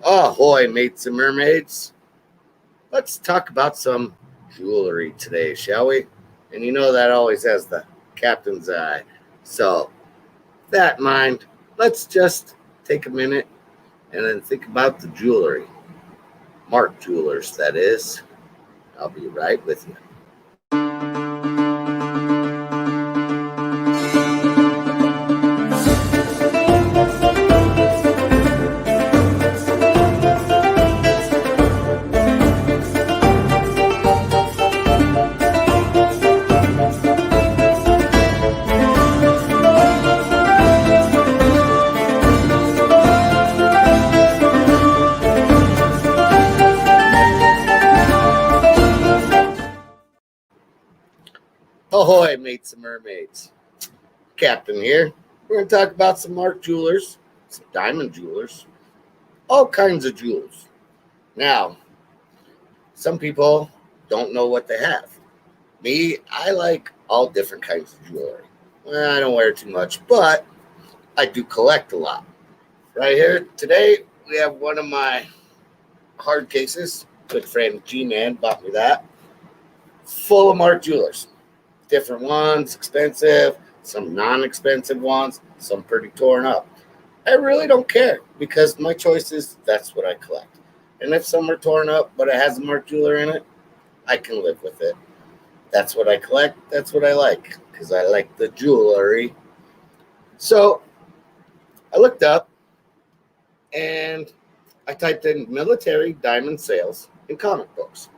Ahoy, mates and mermaids. Let's talk about some jewelry today, shall we? And you know that always has the captain's eye. So, with that in mind, let's just take a minute and then think about the jewelry. Mark Jewelers, that is. I'll be right with you. Ahoy, mates and mermaids. Captain here. We're going to talk about some Mark Jewelers, some diamond jewelers, all kinds of jewels. Now, some people don't know what they have. Me, I like all different kinds of jewelry. Well, I don't wear too much, but I do collect a lot. Right here today, we have one of my hard cases. Good friend G-Man bought me that. Full of Mark Jewelers. Different ones, expensive, some non-expensive ones, some pretty torn up. I really don't care because my choice is that's what I collect. And if some are torn up, but it has a Mark Jeweler in it, I can live with it. That's what I collect. That's what I like because I like the jewelry. So I looked up and I typed in military diamond sales in comic books.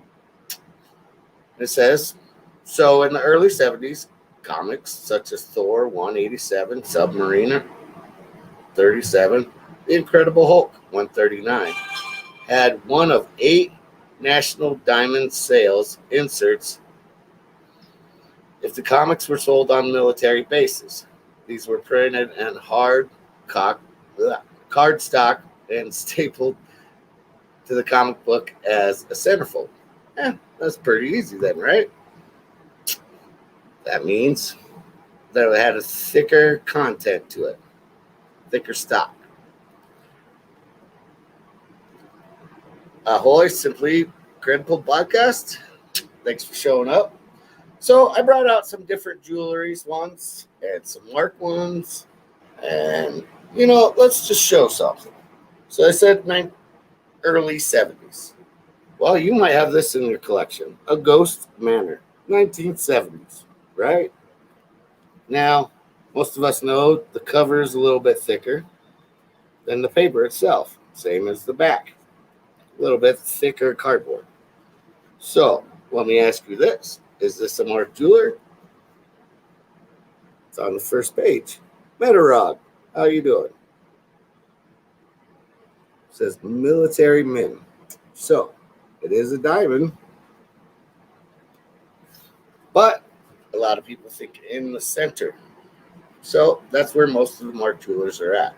It says, so in the early 70s, comics such as Thor 187, Submariner 37, The Incredible Hulk 139 had one of 8 national diamond sales inserts if the comics were sold on military bases. These were printed in cardstock and stapled to the comic book as a centerfold. That's pretty easy then, right? That means that it had a thicker content to it, thicker stock. Ahoy, Simply Critical Podcast. Thanks for showing up. So I brought out some different jewelries once and some Mark ones. And, let's just show something. So I said early 70s. Well, you might have this in your collection. A Ghost Manor, 1970s, right? Now, most of us know the cover is a little bit thicker than the paper itself. Same as the back. A little bit thicker cardboard. So, let me ask you this. Is this a Mark Jeweler? It's on the first page. Metarog, how you doing? It says Military Min. So, it is a diamond. But a lot of people think in the center. So, that's where most of the Mark Jewelers are at.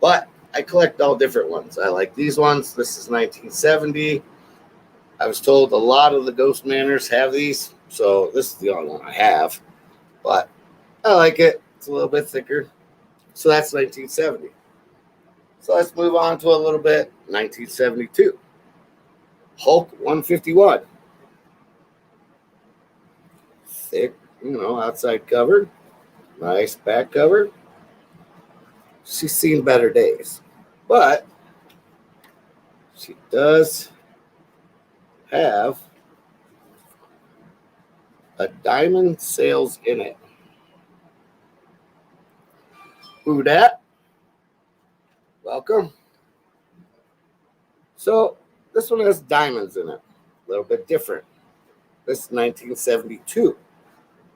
But I collect all different ones. I like these ones. This is 1970. I was told a lot of the Ghost Manors have these, so this is the only one I have. But I like it. It's a little bit thicker. So that's 1970. So let's move on to a little bit 1972. Hulk 151. Thick, outside cover. Nice back cover. She's seen better days. But she does have a diamond sales in it. Who dat? Welcome. So this one has diamonds in it. A little bit different. This is 1972.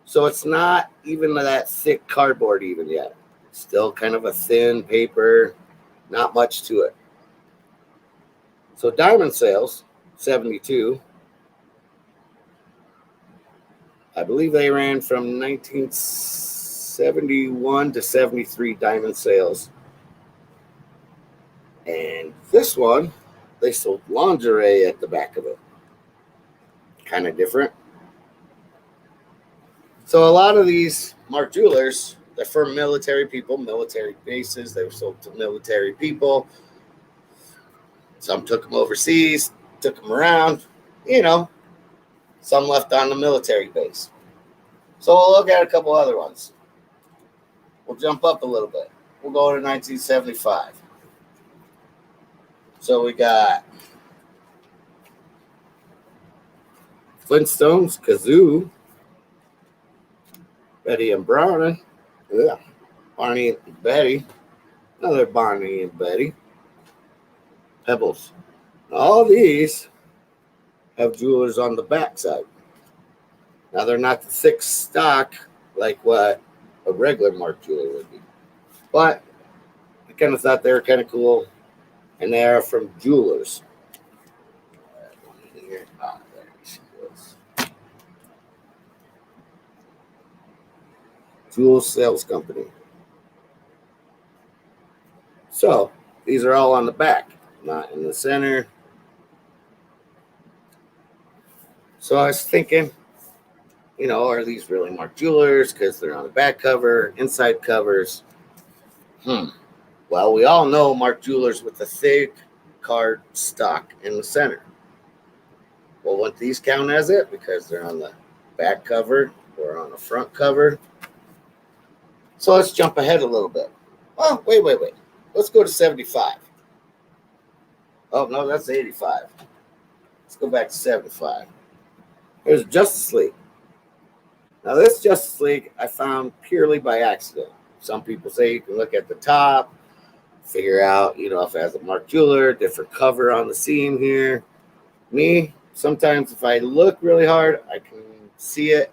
So it's not even that thick cardboard even yet. Still kind of a thin paper. Not much to it. So diamond sales, 72. I believe they ran from 1971 to 73 diamond sales. And this one, they sold lingerie at the back of it. Kind of different. So a lot of these Mark Jewelers, they're for military people, military bases. They were sold to military people. Some took them overseas, took them around, you know, some left on the military base. So we'll look at a couple other ones. We'll jump up a little bit. We'll go to 1975. So we got Flintstones, Kazoo, Betty and Barney. Yeah, Barney and Betty. Another Barney and Betty. Pebbles. All these have jewelers on the backside. Now they're not the thick stock like what a regular mark jeweler would be, but I kind of thought they were kind of cool, and they are from jewelers. There she goes. Jewel Sales Company. So these are all on the back, not in the center. So I was thinking, you know, are these really marked jewelers because they're on the back cover, inside covers? Well, we all know marked jewelers with the thick card stock in the center. Well, wouldn't these count as it because they're on the back cover or on the front cover? So let's jump ahead a little bit. Oh, wait. Let's go to 75. Oh, no, that's 85. Let's go back to 75. Here's Justice League. Now, this Justice League I found purely by accident. Some people say you can look at the top, figure out, you know, if it has a marked jeweler, different cover on the seam here. Me, sometimes if I look really hard, I can see it,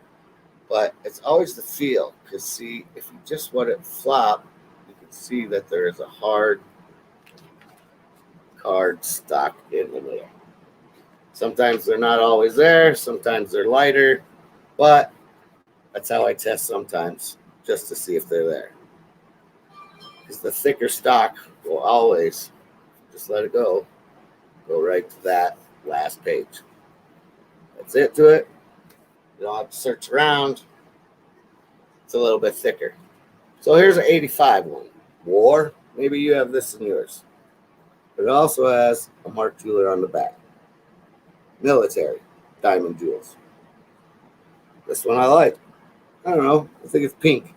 but it's always the feel. Because, see, if you just let it flop, you can see that there is a hard card stock in the middle. Sometimes they're not always there. Sometimes they're lighter, but that's how I test sometimes, just to see if they're there. Because the thicker stock will always, just let it go right to that last page. That's it to it. You don't have to search around. It's a little bit thicker. So here's an 85 one. War. Maybe you have this in yours. But it also has a marked jeweler on the back. Military. Diamond jewels. This one I like. I don't know. I think it's pink.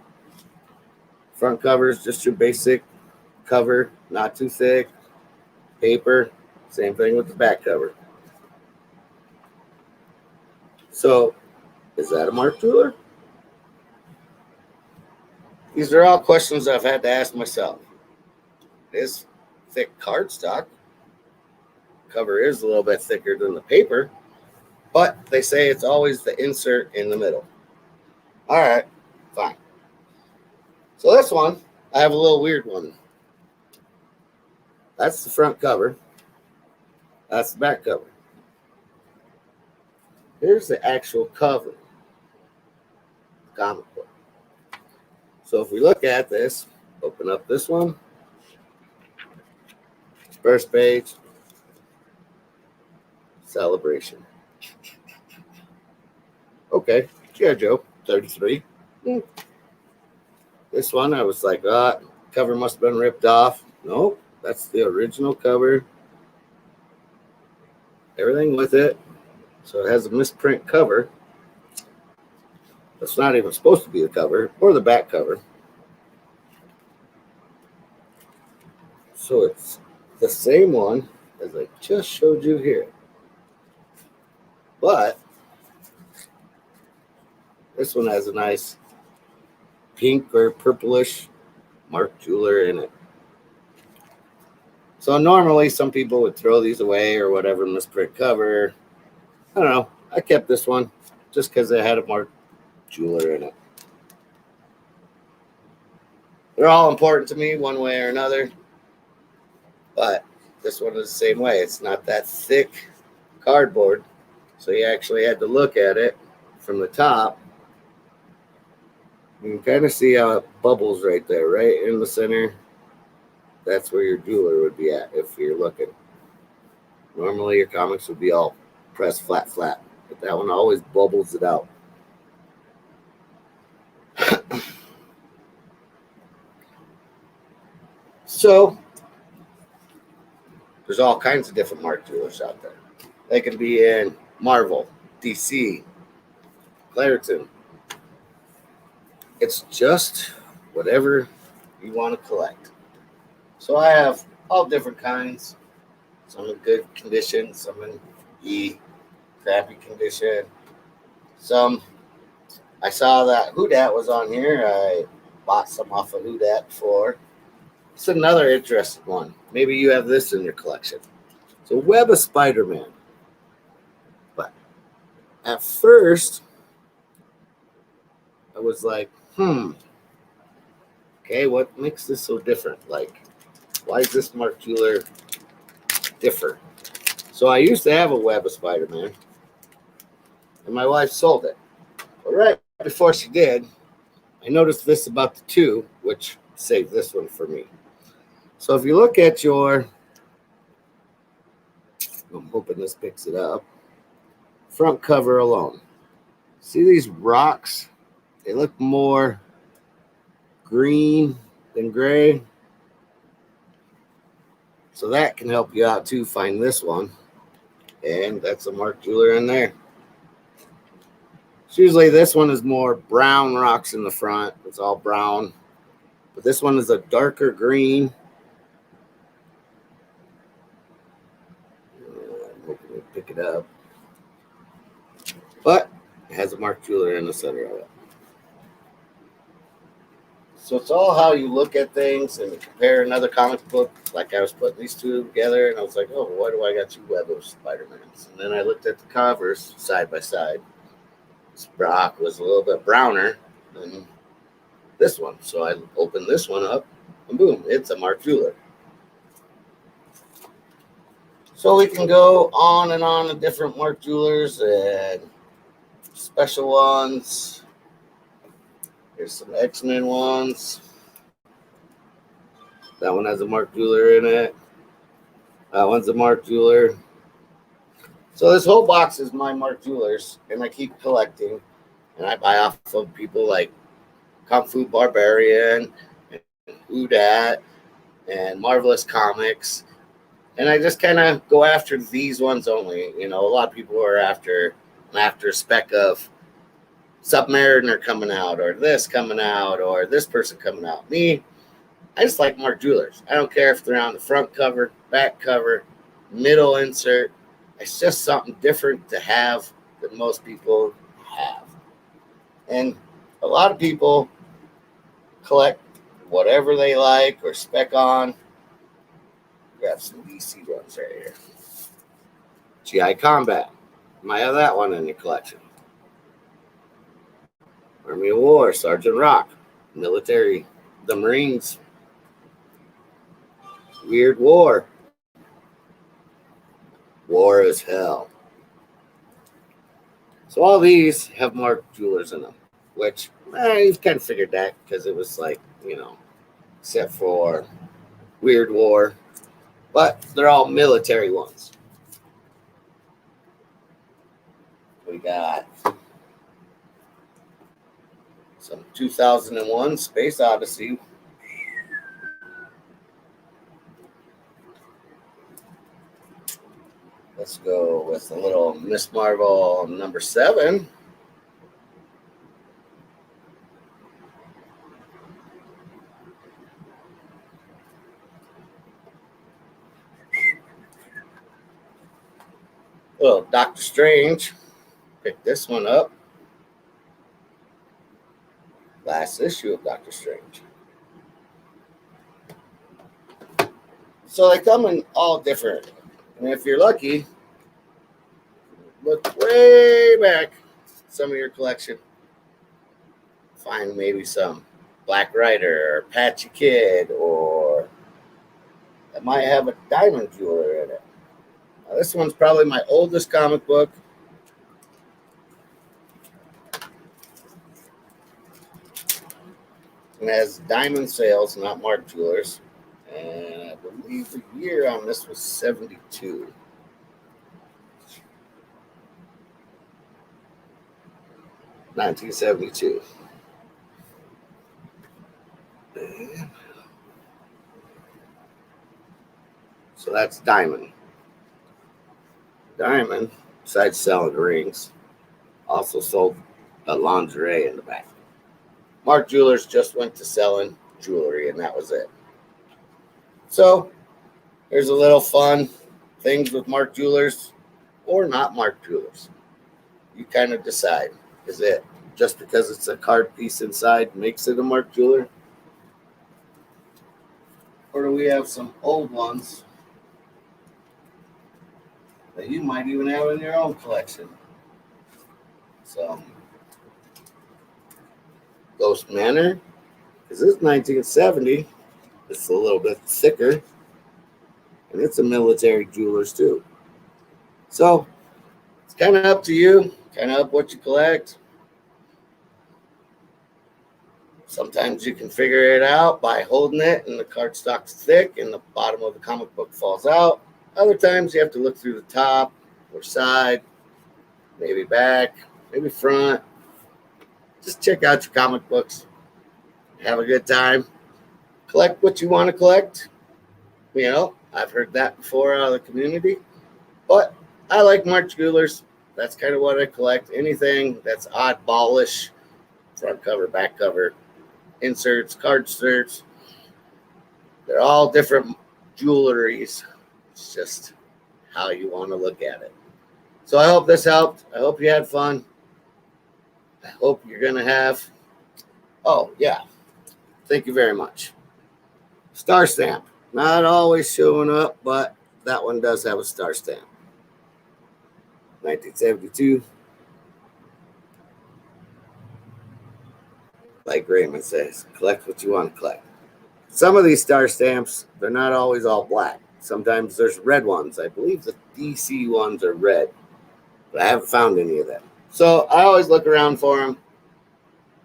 Front cover is just your basic cover. Not too thick. Paper. Same thing with the back cover. So, is that a marked jeweler? These are all questions I've had to ask myself. It is thick cardstock. Cover is a little bit thicker than the paper, but they say it's always the insert in the middle. All right, fine. So this one, I have a little weird one. That's the front cover. That's the back cover. Here's the actual cover. Comic book. So if we look at this, open up this one. First page. Celebration. Okay. G.I. Joe, 33. This one, I was like, cover must have been ripped off. Nope. That's the original cover. Everything with it. So it has a misprint cover. It's not even supposed to be the cover or the back cover. So it's the same one as I just showed you here. But this one has a nice pink or purplish marked jeweler in it. So normally some people would throw these away or whatever, misprint cover. I don't know. I kept this one just because it had a marked jeweler in it. They're all important to me one way or another. But this one is the same way. It's not that thick cardboard. So you actually had to look at it from the top. You can kind of see how it bubbles right there, right in the center. That's where your jeweler would be at if you're looking. Normally your comics would be all pressed flat. But that one always bubbles it out. So There's all kinds of different Mark jewelers out there. They can be in Marvel, DC, Claritin. It's just whatever you want to collect. So I have all different kinds. Some in good condition, some in crappy condition. Some I saw that Houdat was on here. I bought some off of Houdat before. It's another interesting one. Maybe you have this in your collection. It's a web of Spider-Man. But at first, I was like, okay, what makes this so different? Like, why is this Mark Jeweler different? So I used to have a web of Spider-Man, and my wife sold it. But right before she did, I noticed this about the two, which saved this one for me. So if you look at your, I'm hoping this picks it up, front cover alone. See these rocks? They look more green than gray. So that can help you out too, find this one. And that's a Mark Jeweler in there. So usually this one is more brown rocks in the front. It's all brown. But this one is a darker green. I'm hoping to pick it up. But it has a Mark Jeweler in the center of it. So it's all how you look at things and compare another comic book. Like I was putting these two together and I was like, oh, why do I got two web of Spider-Mans? And then I looked at the covers side by side. This rock was a little bit browner than this one. So I opened this one up and boom, it's a Mark Jeweler. So we can go on and on with different Mark Jewelers and special ones. Here's some X-Men ones. That one has a Mark Jeweler in it. That one's a Mark Jeweler. So this whole box is my Mark Jewelers, and I keep collecting. And I buy off of people like Kung Fu Barbarian, and Houdat, and Marvelous Comics. And I just kind of go after these ones only. You know, a lot of people are after a spec of Submariner coming out, or this coming out, or this person coming out. Me, I just like Mark Jewelers. I don't care if they're on the front cover, back cover, middle insert. It's just something different to have than most people have. And a lot of people collect whatever they like or spec on. Grab some DC ones right here. GI Combat. You might have that one in your collection. Army of War, Sergeant Rock, military, the Marines, Weird War, War is Hell. So all these have Mark Jewelers in them, which you've kind of figured that because it was like, you know, except for Weird War, but they're all military ones. We got some 2001 Space Odyssey. Let's go with a little Miss Marvel number 7. Little Doctor Strange. Pick this one up. Last issue of Doctor Strange. So they come in all different. And if you're lucky, look way back some of your collection. Find maybe some Black Rider or Patchy Kid, or it might have a Diamond Jeweler in it. Now, this one's probably my oldest comic book. And has diamond sales, not Mark Jewelers. And I believe the year on this was 72. $1972. So that's Diamond. Diamond, besides selling rings, also sold a lingerie in the back. Mark Jewelers just went to selling jewelry, and that was it. So there's a little fun things with Mark Jewelers or not Mark Jewelers. You kind of decide. Is it just because it's a card piece inside makes it a Mark Jeweler? Or do we have some old ones that you might even have in your own collection? So, Ghost Manor, because this is 1970. It's a little bit thicker, and it's a military jewelers too. So, it's kind of up to you, kind of up what you collect. Sometimes you can figure it out by holding it and the cardstock's thick and the bottom of the comic book falls out. Other times you have to look through the top or side, maybe back, maybe front. Just check out your comic books. Have a good time. Collect what you want to collect. You know, I've heard that before out of the community. But I like Mark Jewelers. That's kind of what I collect. Anything that's oddballish, front cover, back cover, inserts, card inserts. They're all different jewelries. It's just how you want to look at it. So I hope this helped. I hope you had fun. I hope you're going to have. Oh, yeah. Thank you very much. Star stamp. Not always showing up, but that one does have a star stamp. 1972. Like Raymond says, collect what you want to collect. Some of these star stamps, they're not always all black. Sometimes there's red ones. I believe the DC ones are red, but I haven't found any of them. So I always look around for them.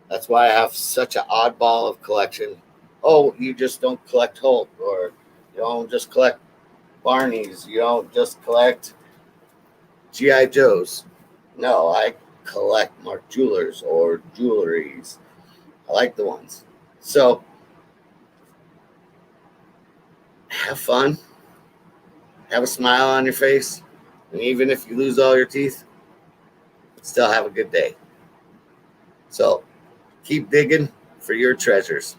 That's why I have such an oddball of collection. Oh, you just don't collect Hulk, or you don't just collect Barneys. You don't just collect G.I. Joes. No, I collect Mark Jewelers or jewelries. I like the ones. So have fun. Have a smile on your face. And even if you lose all your teeth, still have a good day. So keep digging for your treasures.